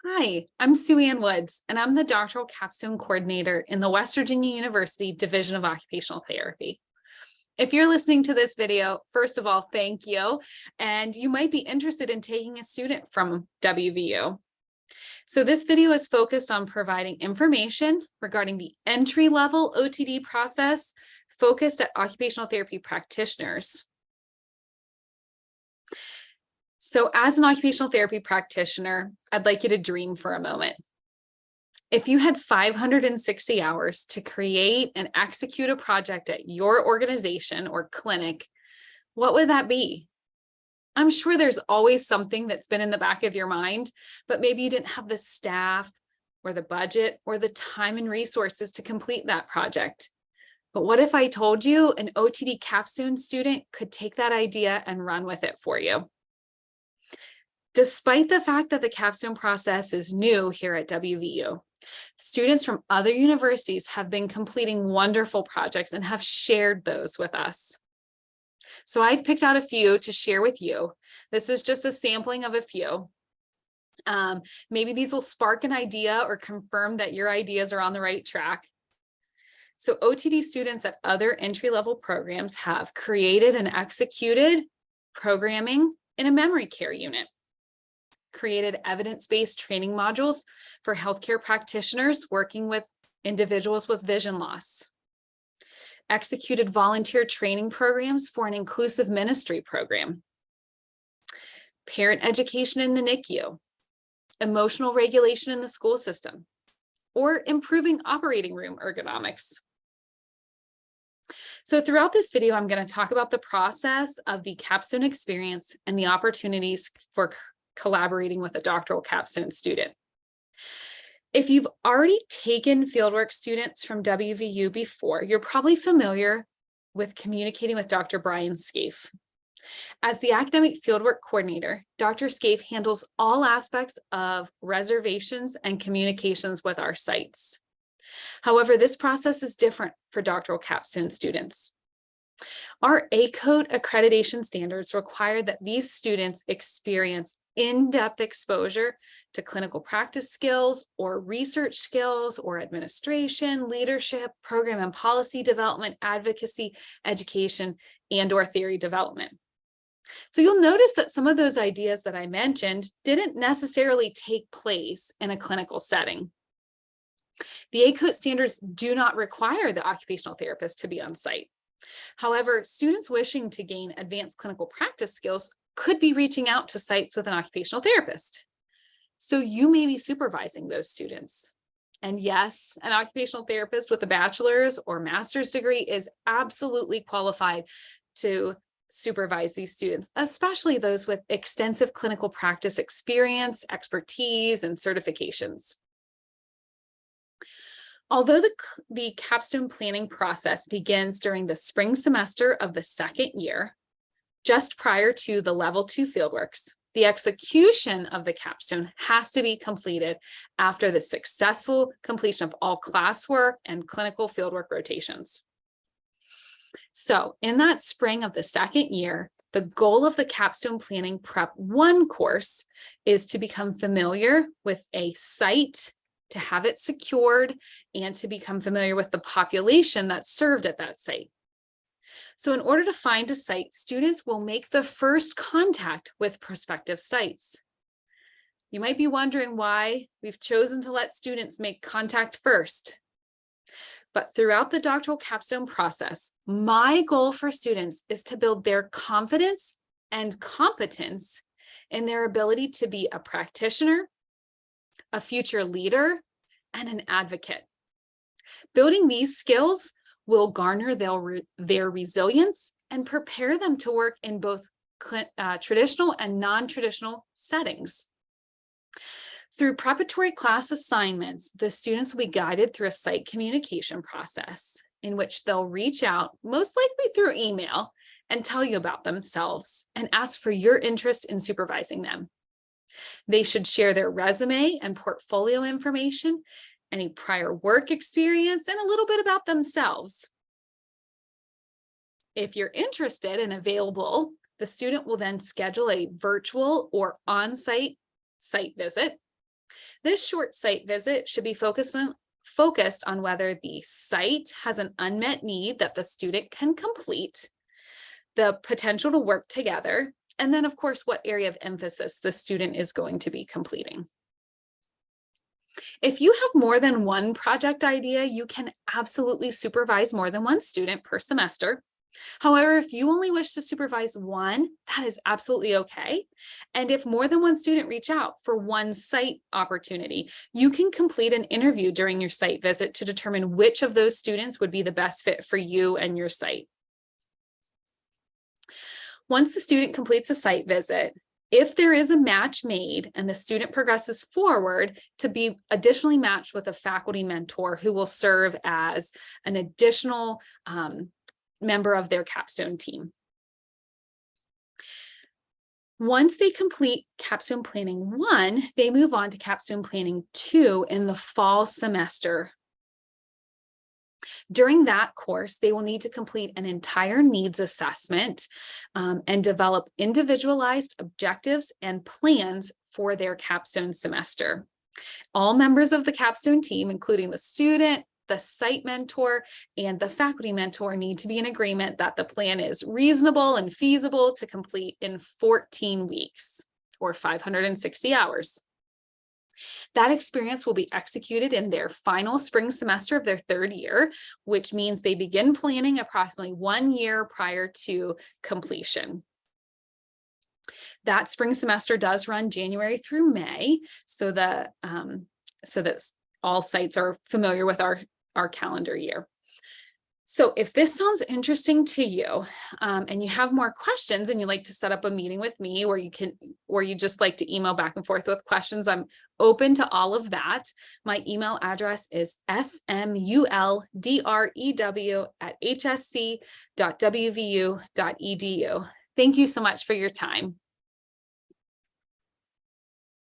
Hi, I'm Sue Ann Woods, and I'm the Doctoral Capstone Coordinator in the West Virginia University Division of Occupational Therapy. If you're listening to this video, first of all, thank you. And you might be interested in taking a student from WVU. So this video is focused on providing information regarding the entry-level OTD process focused at occupational therapy practitioners. So as an occupational therapy practitioner, I'd like you to dream for a moment. If you had 560 hours to create and execute a project at your organization or clinic, what would that be? I'm sure there's always something that's been in the back of your mind, but maybe you didn't have the staff or the budget or the time and resources to complete that project. But what if I told you an OTD capstone student could take that idea and run with it for you? Despite the fact that the capstone process is new here at WVU, students from other universities have been completing wonderful projects and have shared those with us. So I've picked out a few to share with you. This is just a sampling of a few. Maybe these will spark an idea or confirm that your ideas are on the right track. So OTD students at other entry-level programs have created and executed programming in a memory care unit, created evidence-based training modules for healthcare practitioners working with individuals with vision loss, executed volunteer training programs for an inclusive ministry program, parent education in the NICU, emotional regulation in the school system, or improving operating room ergonomics. So throughout this video, I'm going to talk about the process of the capstone experience and the opportunities for collaborating with a doctoral capstone student. If you've already taken fieldwork students from WVU before, you're probably familiar with communicating with Dr. Brian Scaife. As the academic fieldwork coordinator, Dr. Scaife handles all aspects of reservations and communications with our sites. However, this process is different for doctoral capstone students. Our ACODE accreditation standards require that these students experience in-depth exposure to clinical practice skills or research skills or administration, leadership, program and policy development, advocacy, education, and/or theory development. So you'll notice that some of those ideas that I mentioned didn't necessarily take place in a clinical setting. The ACODE standards do not require the occupational therapist to be on site. However, students wishing to gain advanced clinical practice skills could be reaching out to sites with an occupational therapist. So you may be supervising those students. And yes, an occupational therapist with a bachelor's or master's degree is absolutely qualified to supervise these students, especially those with extensive clinical practice experience, expertise, and certifications. Although the capstone planning process begins during the spring semester of the second year, just prior to the level 2 fieldworks, the execution of the capstone has to be completed after the successful completion of all classwork and clinical fieldwork rotations. So in that spring of the second year, the goal of the Capstone Planning Prep 1 course is to become familiar with a site, to have it secured, and to become familiar with the population that's served at that site. So in order to find a site, students will make the first contact with prospective sites. You might be wondering why we've chosen to let students make contact first. But throughout the doctoral capstone process, my goal for students is to build their confidence and competence in their ability to be a practitioner, a future leader, and an advocate. Building these skills will garner their resilience and prepare them to work in both traditional and non-traditional settings. Through preparatory class assignments, the students will be guided through a site communication process in which they'll reach out, most likely through email, and tell you about themselves and ask for your interest in supervising them. They should share their resume and portfolio information, any prior work experience, and a little bit about themselves. If you're interested and available, the student will then schedule a virtual or on-site site visit This short site visit should be focused on whether the site has an unmet need that the student can complete, the potential to work together, and then of course, what area of emphasis the student is going to be completing. If you have more than one project idea, you can absolutely supervise more than one student per semester. However, if you only wish to supervise one, that is absolutely okay. And if more than one student reach out for one site opportunity, you can complete an interview during your site visit to determine which of those students would be the best fit for you and your site. Once the student completes a site visit, if there is a match made and the student progresses forward, to be additionally matched with a faculty mentor who will serve as an additional member of their capstone team. Once they complete capstone planning 1, they move on to capstone planning 2 in the fall semester. During that course, they will need to complete an entire needs assessment and develop individualized objectives and plans for their capstone semester. All members of the capstone team, including the student, the site mentor, and the faculty mentor, need to be in agreement that the plan is reasonable and feasible to complete in 14 weeks or 560 hours. That experience will be executed in their final spring semester of their 3rd year, which means they begin planning approximately 1 year prior to completion. That spring semester does run January through May, so that all sites are familiar with our calendar year. So if this sounds interesting to you, and you have more questions and you'd like to set up a meeting with me, or you just like to email back and forth with questions, I'm open to all of that. My email address is smulDrew@hsc.wvu.edu. Thank you so much for your time.